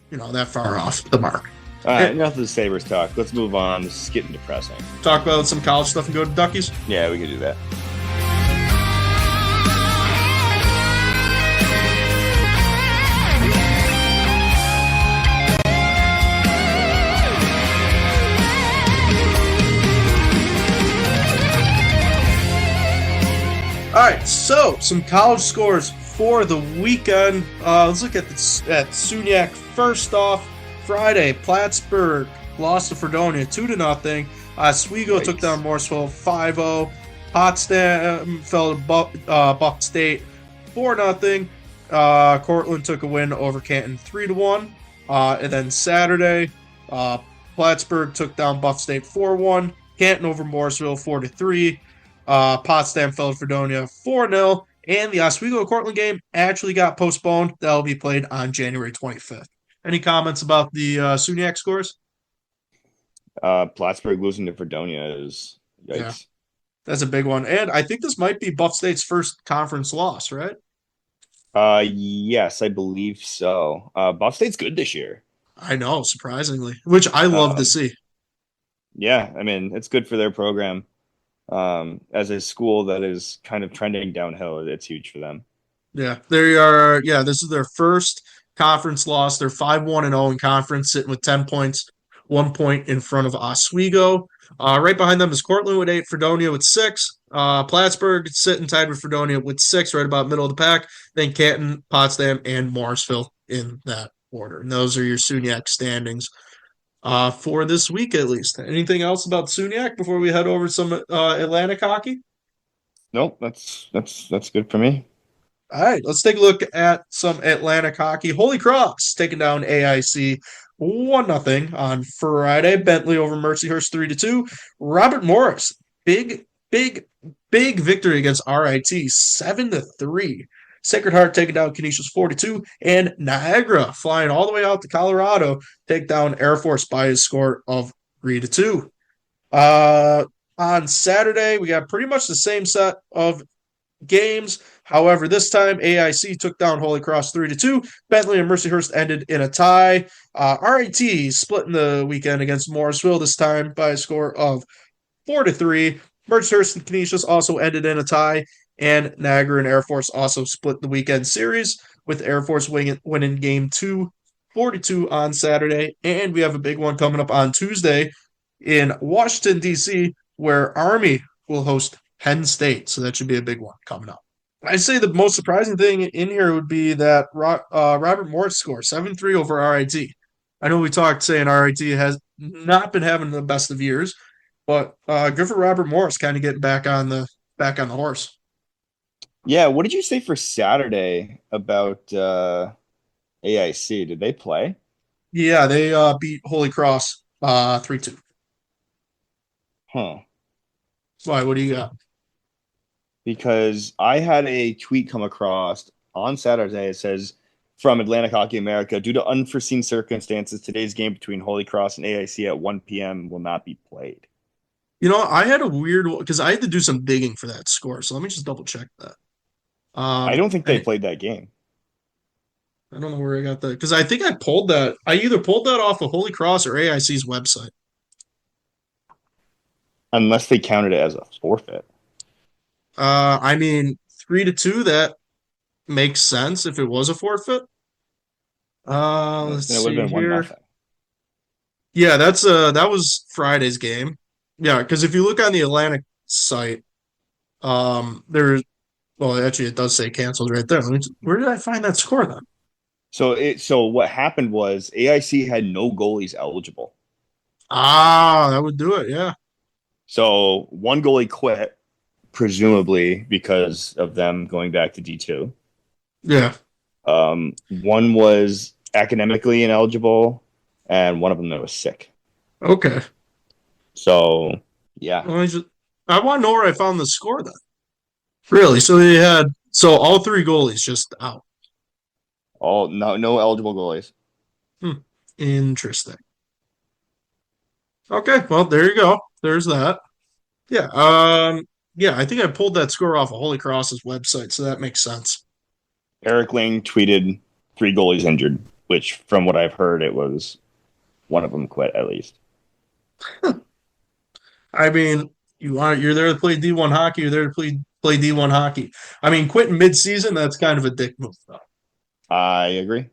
Speaker 2: far off the mark.
Speaker 1: All right, enough of the Sabres talk. Let's move on. This is getting depressing.
Speaker 2: Talk about some college stuff and go to Duckies?
Speaker 1: Yeah, we could do that.
Speaker 2: All right, so some college scores for the weekend. Let's look at Suniac first off. Friday, Plattsburgh lost to Fredonia 2-0. Oswego took down Morrisville 5-0. Potsdam fell to Buck State 4-0. Cortland took a win over Canton 3-1. And then Saturday, Plattsburgh took down Buff State 4-1. Canton over Morrisville 4-3. Potsdam fell to Fredonia 4-0. And the Oswego Cortland game actually got postponed. That'll be played on January 25th. Any comments about the Suniac scores?
Speaker 1: Plattsburgh losing to Fredonia is yikes.
Speaker 2: Yeah, that's a big one. And I think this might be Buff State's first conference loss, right?
Speaker 1: Yes, I believe so. Buff State's good this year.
Speaker 2: I know, surprisingly, which I love to see.
Speaker 1: Yeah, I mean, it's good for their program. As a school that is kind of trending downhill, it's huge for them.
Speaker 2: Yeah, they are. Yeah, this is their first conference loss. They're 5-1-0 in conference, sitting with 10 points, 1 point in front of Oswego. Right behind them is Cortland with 8, Fredonia with 6. Plattsburgh sitting tied with Fredonia with 6, right about middle of the pack. Then Canton, Potsdam, and Morrisville in that order. And those are your Suniac standings for this week, at least. Anything else about Suniac before we head over to some Atlantic hockey?
Speaker 1: Nope, that's good for me.
Speaker 2: All right, let's take a look at some Atlantic hockey. Holy Cross taking down AIC 1-0 on Friday. Bentley over Mercyhurst 3-2. Robert Morris, big victory against RIT 7-3. Sacred Heart taking down Canisius 4-2. And Niagara flying all the way out to Colorado, take down Air Force by a score of 3-2. On Saturday, we got pretty much the same set of games. However, this time AIC took down Holy Cross 3-2. Bentley and Mercyhurst ended in a tie. RIT split in the weekend against Morrisville, this time by a score of 4-3. Mercyhurst and Canisius also ended in a tie. And Niagara and Air Force also split the weekend series, with Air Force winning game 2, 4-2 on Saturday. And we have a big one coming up on Tuesday in Washington, D.C., where Army will host Penn State. So that should be a big one coming up. I'd say the most surprising thing in here would be that Robert Morris score 7-3 over RIT. I know we talked saying RIT has not been having the best of years, but good for Robert Morris kind of getting back on the horse.
Speaker 1: Yeah, what did you say for Saturday about AIC? Did they play?
Speaker 2: Yeah, they beat Holy Cross 3-2.
Speaker 1: Huh.
Speaker 2: Why? What do you got?
Speaker 1: Because I had a tweet come across on Saturday. It says, from Atlantic Hockey America, due to unforeseen circumstances, today's game between Holy Cross and AIC at 1 p.m. will not be played.
Speaker 2: You know, I had a weird one because I had to do some digging for that score. So let me just double check that.
Speaker 1: I don't think they played that game.
Speaker 2: I don't know where I got that because I think I pulled that. I either pulled that off of Holy Cross or AIC's website.
Speaker 1: Unless they counted it as a forfeit.
Speaker 2: I mean, 3-2, that makes sense if it was a forfeit. Let's see here. Yeah, that was Friday's game. Yeah, because if you look on the Atlantic site, actually it does say canceled right there. Where did I find that score then?
Speaker 1: So what happened was AIC had no goalies eligible.
Speaker 2: That would do it, yeah.
Speaker 1: So one goalie quit, presumably because of them going back to D2.
Speaker 2: Yeah.
Speaker 1: One was academically ineligible, and one of them that was sick.
Speaker 2: Okay.
Speaker 1: So, yeah.
Speaker 2: I want to know where I found the score then. Really? So all 3 goalies just out.
Speaker 1: No eligible goalies.
Speaker 2: Interesting. Okay, well there you go. There's that. Yeah. I think I pulled that score off of Holy Cross's website, so that makes sense.
Speaker 1: Eric Lang tweeted 3 goalies injured, which from what I've heard, it was one of them quit at least.
Speaker 2: I mean, you're there to play D1 hockey, you're there to play D1 hockey. I mean, quitting mid-season, that's kind of a dick move, though.
Speaker 1: I agree.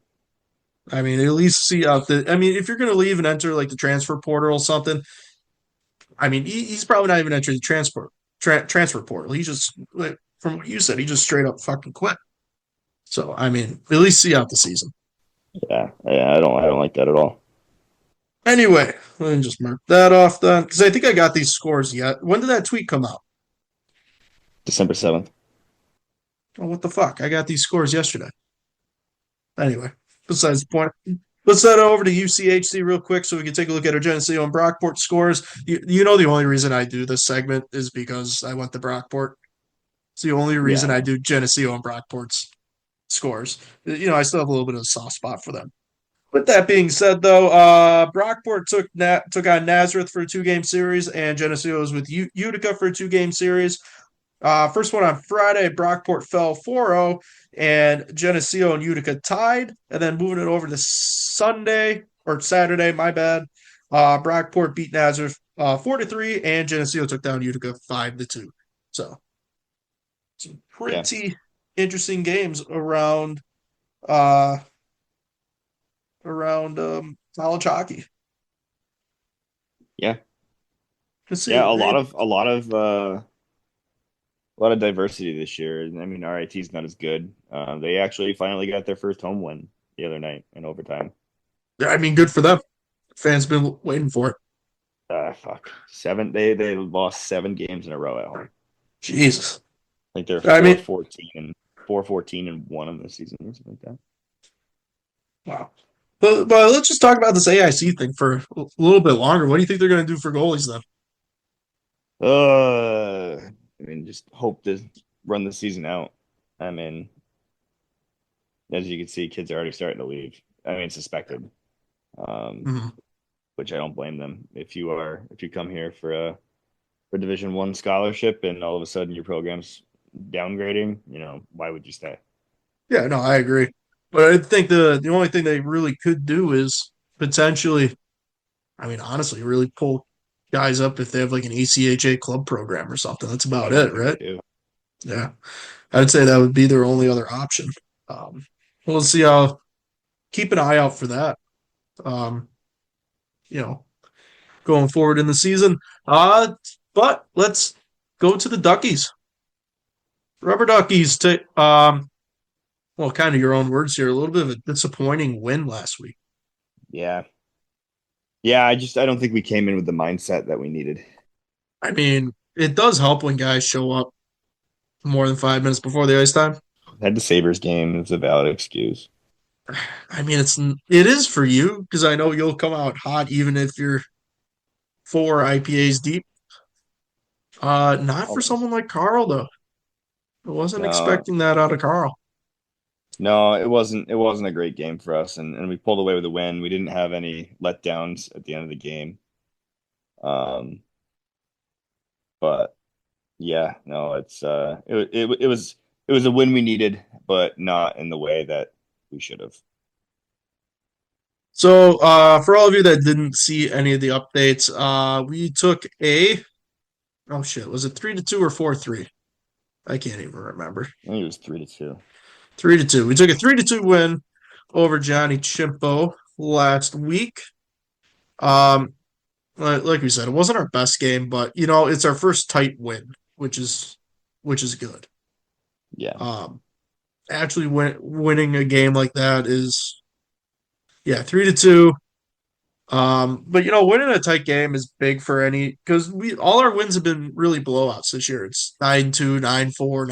Speaker 2: I mean, at least see out if you're going to leave and enter like the transfer portal or something, I mean, he's probably not even entering the transfer portal. He just, from what you said, he just straight up fucking quit. So I mean, at least see out the season.
Speaker 1: Yeah, I don't like that at all.
Speaker 2: Anyway, let me just mark that off then, because I think I got these scores yet. When did that tweet come out?
Speaker 1: December 7th.
Speaker 2: Oh, what the fuck? I got these scores yesterday. Anyway, besides the point. Let's head over to UCHC real quick so we can take a look at our Geneseo and Brockport scores. You know the only reason I do this segment is because I went to Brockport. It's the only
Speaker 1: Yeah,
Speaker 2: reason
Speaker 1: I
Speaker 2: I
Speaker 1: know.
Speaker 2: do Geneseo and Brockport's scores. I still have a little bit of a soft spot for them. With that being said, though, Brockport took on Nazareth for a 2-game series, and Geneseo was with Utica for a 2-game series. First one on Friday, Brockport fell 4-0, and Geneseo and Utica tied. And then moving it over to Sunday or Saturday, my bad. Brockport beat Nazareth 4-3, and Geneseo took down Utica 5-2. So some
Speaker 1: Yeah,
Speaker 2: pretty interesting games uh around college hockey.
Speaker 1: yeah,
Speaker 2: Let's see.
Speaker 1: yeah. A lot of diversity this year. I mean, RIT is not as good. They actually finally got their first home win the other night in overtime.
Speaker 2: I mean, good for them. Fans been waiting for it.
Speaker 1: Fuck. Seven. They lost 7 games in a row at home.
Speaker 2: Jesus.
Speaker 1: I think they're
Speaker 2: I
Speaker 1: four
Speaker 2: mean,
Speaker 1: fourteen and 4-14 and one of the season or something like
Speaker 2: wow. But let's just talk about this AIC thing for a little bit longer. What do you think they're going to do for goalies then?
Speaker 1: that. I mean, just hope to run the season out. I mean, as you can see, kids are already starting to leave. I mean, suspected. Um,
Speaker 2: Mhm.
Speaker 1: which I don't blame them. If you come here for Division 1 scholarship and all of a sudden your program's downgrading, why would you stay?
Speaker 2: Yeah, no, I agree. But I think the only thing they really could do is potentially, I mean, honestly, really pull guys up if they have like an ACHA club program or something. That's
Speaker 1: I
Speaker 2: about
Speaker 1: don't
Speaker 2: it,
Speaker 1: think they
Speaker 2: right?
Speaker 1: do.
Speaker 2: Yeah, I'd say that would be their only other option. Um, we'll see how. Keep an eye out for that. Um, you know, going forward in the season. But let's go to the Duckies. Rubber Duckies to well, kind of your own words here. A little bit of a disappointing win last week.
Speaker 1: Yeah. Yeah, I don't think we came in with the mindset that we needed.
Speaker 2: I mean, it does help when guys show up more than 5 minutes before the ice time.
Speaker 1: Had the Sabres game as a valid excuse.
Speaker 2: I mean, it is for you because I know you'll come out hot even if you're 4 IPAs deep. Not for
Speaker 1: Almost.
Speaker 2: someone like Carl though. I wasn't
Speaker 1: No,
Speaker 2: expecting that out of Carl.
Speaker 1: no, it wasn't a great game for us and we pulled away with a win. We didn't have any letdowns at the end of the game. Um, but yeah, no, it was a win we needed, but not in the way that we should have.
Speaker 2: So, for all of you that didn't see any of the updates, we took a oh shit, was it 3-2 or 4-3? I can't even remember.
Speaker 1: I think it was 3-2.
Speaker 2: 3-2. We took a 3-2 win over Johnny Chimpo last week. Um, like we said, it wasn't our best game, but it's our first tight win, which is good.
Speaker 1: Yeah.
Speaker 2: Um, actually winning a game like that is yeah, 3-2. But winning a tight game is big for any because we all our wins have been really blowouts this year. It's 9-2, 9-4,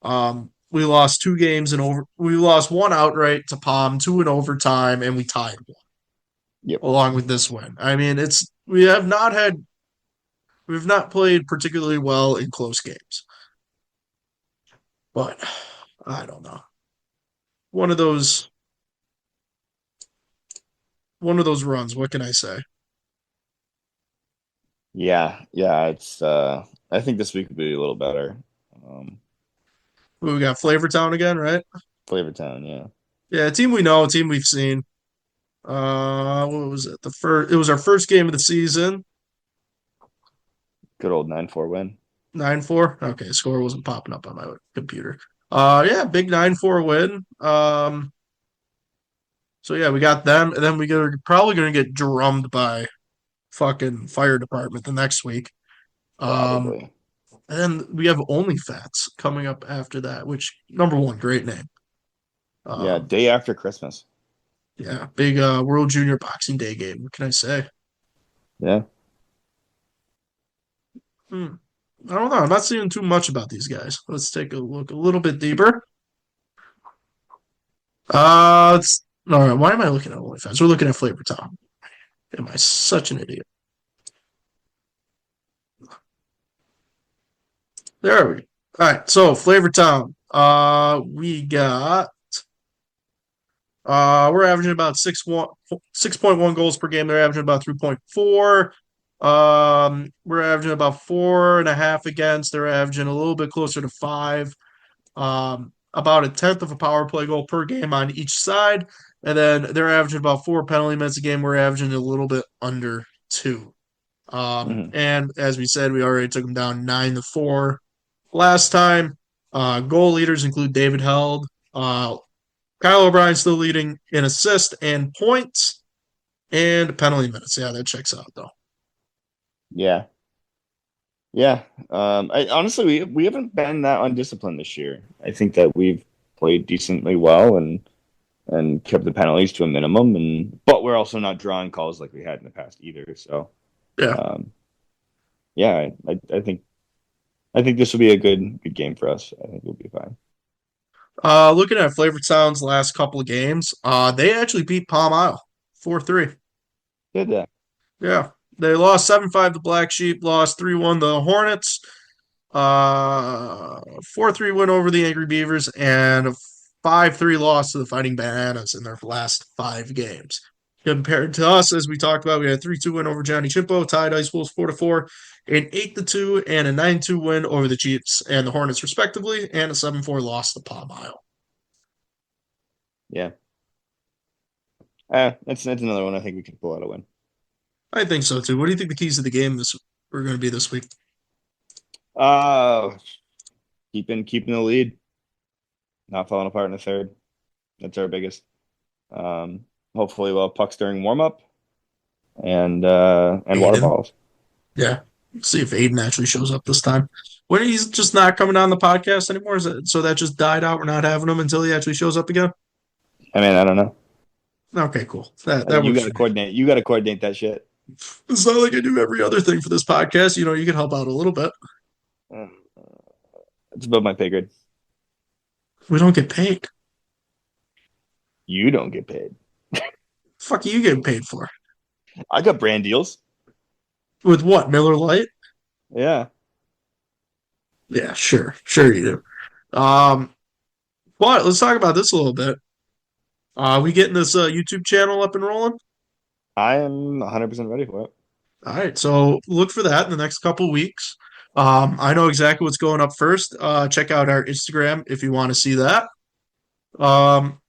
Speaker 2: 9-4. We lost 2 games in over. We lost one outright to Palm, two in overtime, and we tied one
Speaker 1: Yep.
Speaker 2: along with this win. I mean, we've not played particularly well in close games, but I don't know. One of those one of those runs. What can I say?
Speaker 1: Yeah. Yeah. I think this week will be a little better. Um,
Speaker 2: We got Flavortown again, right?
Speaker 1: Flavortown, yeah.
Speaker 2: Yeah, a team we know, a team we've seen. What was it? It was our first game of the season.
Speaker 1: Good old 9-4 win.
Speaker 2: 9-4. Okay, score wasn't popping up on my computer. Yeah, big 9-4 win. So yeah, we got them, and then we're probably gonna get drummed by fucking fire department the next week. Um,
Speaker 1: Probably.
Speaker 2: And then we have OnlyFans coming up after that, which number one, great name.
Speaker 1: Yeah,
Speaker 2: Um,
Speaker 1: day after Christmas.
Speaker 2: yeah, big World Junior Boxing Day game. What can I say?
Speaker 1: Yeah.
Speaker 2: Hmm. I don't know. I'm not seeing too much about these guys. Let's take a look a little bit deeper. It's all right. Why am I looking at OnlyFans? We're looking at Flavor Town. Am I such an idiot? There we go. All right. So Flavor Town. We got we're averaging about 6.1 goals per game. They're averaging about 3.4. We're averaging about 4.5 against. They're averaging a little bit closer to 5. About a tenth of a power play goal per game on each side, and then they're averaging about 4 penalty minutes a game. We're averaging a little bit under 2.
Speaker 1: Hmm.
Speaker 2: And as we said, we already took them down 9-4 last time. Goal leaders include David Held, Kyle O'Brien still leading in assist and points and penalty minutes. Yeah, that checks out though.
Speaker 1: Yeah. Yeah. I honestly we haven't been that undisciplined this year. I think that we've played decently well and kept the penalties to a minimum, and but we're also not drawing calls like we had in the past either. So
Speaker 2: Yeah.
Speaker 1: um, yeah, I think this will be a good game for us. I think we'll be fine.
Speaker 2: Looking at Flavor Town's last couple of games, they actually beat Palm Isle 4-3.
Speaker 1: Good.
Speaker 2: Yeah. They lost 7-5 to Black Sheep, lost 3-1 the Hornets, 4-3 win over the Angry Beavers, and a 5-3 loss to the Fighting Bananas in their last 5 games. Compared to us, as we talked about, we had a 3-2 win over Johnny Chimpo, tied Ice Wolves 4-4, an 8-2 and a 9-2 win over the Chiefs and the Hornets, respectively, and a 7-4 loss to Palm Isle.
Speaker 1: Yeah. That's another one I think we can pull out a win.
Speaker 2: I think so too. What do you think the keys to the game this are going to be this week?
Speaker 1: Uh, keeping the lead, not falling apart in the third. That's our biggest. Hopefully we'll have pucks during warm up and water
Speaker 2: Aiden.
Speaker 1: bottles.
Speaker 2: Yeah. See if Aiden actually shows up this time. When he's just not coming on the podcast anymore, is it so that just died out? We're not having him until he actually shows up again.
Speaker 1: I mean, I don't know.
Speaker 2: Okay, cool. That
Speaker 1: You
Speaker 2: works
Speaker 1: got
Speaker 2: for
Speaker 1: to
Speaker 2: me.
Speaker 1: coordinate. You got to coordinate that shit.
Speaker 2: It's not like I do every other thing for this podcast. You can help out a little bit.
Speaker 1: Uh, It's above my pay grade.
Speaker 2: We don't get paid.
Speaker 1: You don't get paid.
Speaker 2: Fuck are you getting paid for?
Speaker 1: I got brand deals.
Speaker 2: With what? Miller Lite?
Speaker 1: Yeah.
Speaker 2: Yeah, sure. Sure you do. But let's talk about this a little bit. We getting this YouTube channel up and rolling?
Speaker 1: I am 100% ready for it.
Speaker 2: All right, so look for that in the next couple weeks. I know exactly what's going up first. Check out our Instagram if you want to see that. Um,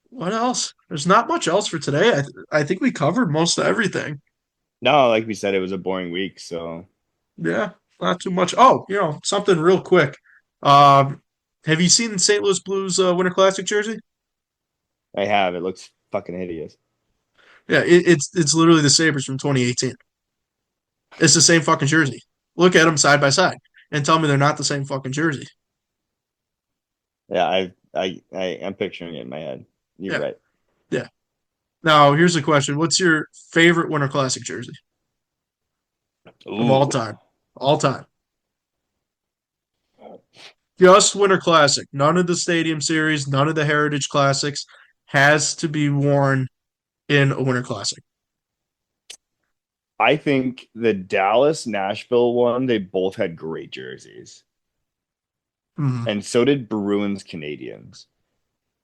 Speaker 2: what else? There's not much else for today. I think we covered most of everything.
Speaker 1: No, like we said, it was a boring week. So
Speaker 2: Yeah, not too much. Oh, something real quick. Um, have you seen the St. Louis Blues Winter Classic jersey?
Speaker 1: I have. It looks fucking hideous.
Speaker 2: Yeah, it's literally the Sabres from 2018. It's the same fucking jersey. Look at them side by side and tell me they're not the same fucking jersey.
Speaker 1: Yeah, I am picturing it in my head. You're
Speaker 2: Yeah,
Speaker 1: right.
Speaker 2: yeah. Now, here's the question. What's your favorite Winter Classic jersey of all
Speaker 1: Ooh.
Speaker 2: time? All time. Just Winter Classic. None of the Stadium Series, none of the Heritage Classics has to be worn in a Winter Classic.
Speaker 1: I think the Dallas Nashville one, they both had great jerseys.
Speaker 2: Mhm.
Speaker 1: And so did Bruins Canadians.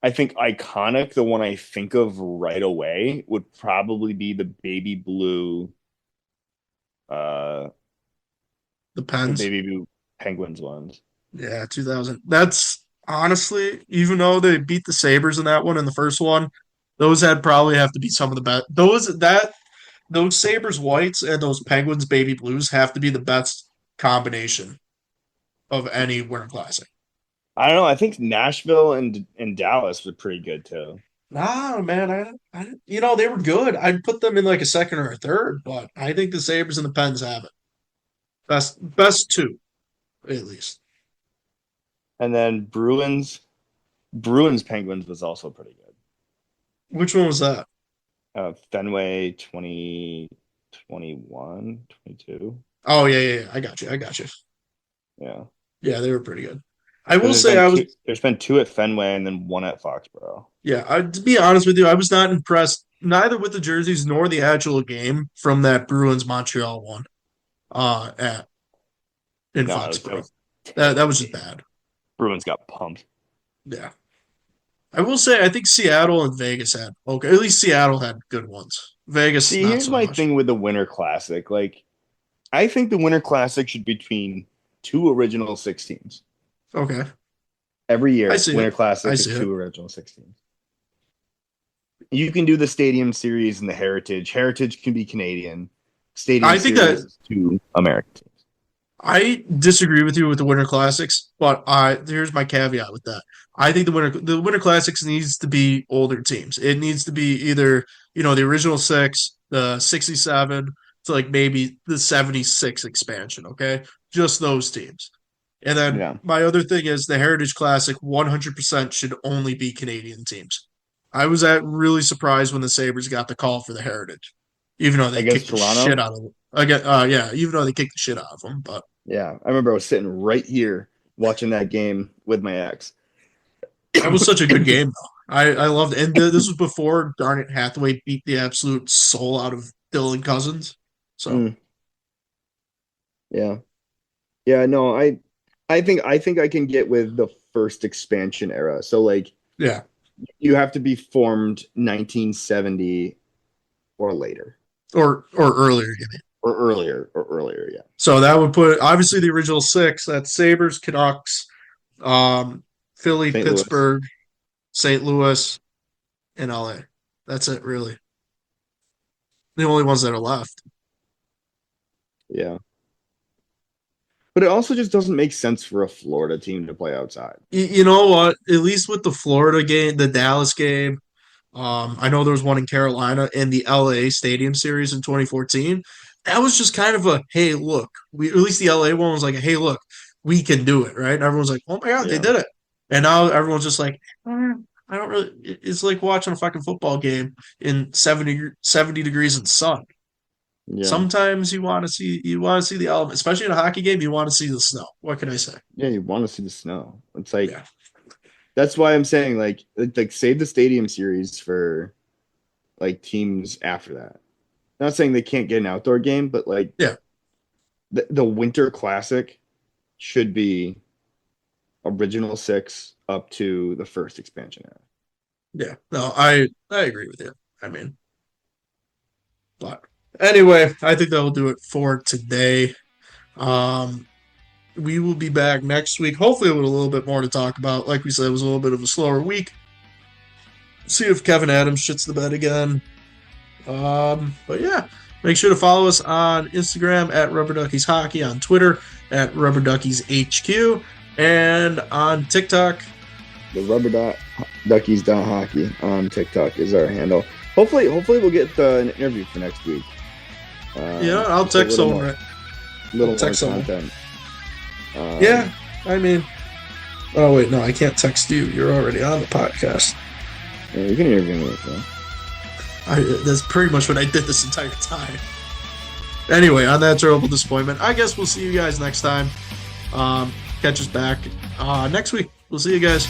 Speaker 1: I think iconic, the one I think of right away would probably be the baby blue uh
Speaker 2: The
Speaker 1: the
Speaker 2: Pens.
Speaker 1: baby blue Penguins ones.
Speaker 2: Yeah, 2000. That's honestly, even though they beat the Sabres in that one in the first one, those had probably have to be some of the best. Those Sabres whites and those Penguins baby blues have to be the best combination of any Winter Classic.
Speaker 1: I don't know. I think Nashville and Dallas were pretty good too.
Speaker 2: Nah, man, they were good. I'd put them in like a second or a third, but I think the Sabres and the Pens have it. Best two, at least.
Speaker 1: And then Bruins Penguins was also pretty good.
Speaker 2: Which one was that?
Speaker 1: Fenway 2021, 22.
Speaker 2: Oh yeah. I got you.
Speaker 1: Yeah.
Speaker 2: Yeah, they were pretty good. I will say
Speaker 1: there's been two at Fenway and then one at Foxborough.
Speaker 2: Yeah, to be honest with you, I was not impressed neither with the jerseys nor the actual game from that Bruins Montreal one. In Foxborough. That was just bad.
Speaker 1: Bruins got pumped.
Speaker 2: Yeah. I will say I think Seattle and Vegas had okay. At least Seattle had good ones. Vegas.
Speaker 1: See, here's my thing with the Winter Classic. Like, I think the Winter Classic should be between two original 6 teams.
Speaker 2: Okay.
Speaker 1: Every year, Winter Classic is 2 original 6 teams. You can do the Stadium Series and the Heritage. Heritage can be Canadian. Stadium Series is 2 American teams.
Speaker 2: I disagree with you with the Winter Classics, but here's my caveat with that. I think the Winter Classics needs to be older teams. It needs to be either, the original 6, the 67, to like maybe the 76 expansion, okay? Just those teams. And then my other thing is the Heritage Classic 100% should only be Canadian teams. I was really surprised when the Sabres got the call for the Heritage, even though they kicked the shit out of them. Even though they kicked the shit out of them. But
Speaker 1: yeah, I remember I was sitting right here watching that game with my ex.
Speaker 2: That was such a good game, though. I loved it. And this was before Garnet Hathaway beat the absolute soul out of Dylan Cousins. So,
Speaker 1: yeah, no, I think I can get with the first expansion era. So like,
Speaker 2: yeah,
Speaker 1: you have to be formed 1970 or later,
Speaker 2: or earlier, you mean?
Speaker 1: Or earlier, yeah.
Speaker 2: So that would put obviously the original 6. That's Sabres, Canucks, Philly, Pittsburgh, St. Louis, and LA. That's it, really. The only ones that are left.
Speaker 1: Yeah. But it also just doesn't make sense for a Florida team to play outside.
Speaker 2: You know what? At least with the Florida game, the Dallas game, I know there was one in Carolina and the LA Stadium Series in 2014. That was just kind of a, hey, look. At least the LA one was like, hey, look, we can do it, right? And everyone's like, oh my God, they did it. And now everyone's just like, I don't really. It's like watching a fucking football game in 70 degrees in sun. Yeah. Sometimes you want to see the element, especially in a hockey game. You want to see the snow. What can I say?
Speaker 1: Yeah, you want to see the snow. It's like that's why I'm saying like save the Stadium Series for like teams after that. Not saying they can't get an outdoor game, but like the Winter Classic should be original 6 up to the first expansion era.
Speaker 2: Yeah, no, I agree with you. I mean, but anyway, I think that will do it for today. We will be back next week, hopefully with a little bit more to talk about. Like we said, it was a little bit of a slower week. See if Kevyn Adams shits the bed again. But yeah, make sure to follow us on Instagram at Rubber Duckies Hockey, on Twitter at Rubber Duckies HQ, and on TikTok.
Speaker 1: The Rubber Duckies Hockey on TikTok is our handle. Hopefully we'll get an interview for next week.
Speaker 2: I'll text over it.
Speaker 1: Little more content.
Speaker 2: Yeah, I mean, oh wait, no, I can't text you. You're already on the podcast.
Speaker 1: Yeah, you can interview me as well.
Speaker 2: That's pretty much what I did this entire time. Anyway, on that terrible disappointment, I guess we'll see you guys next time. Catch us back next week. We'll see you guys.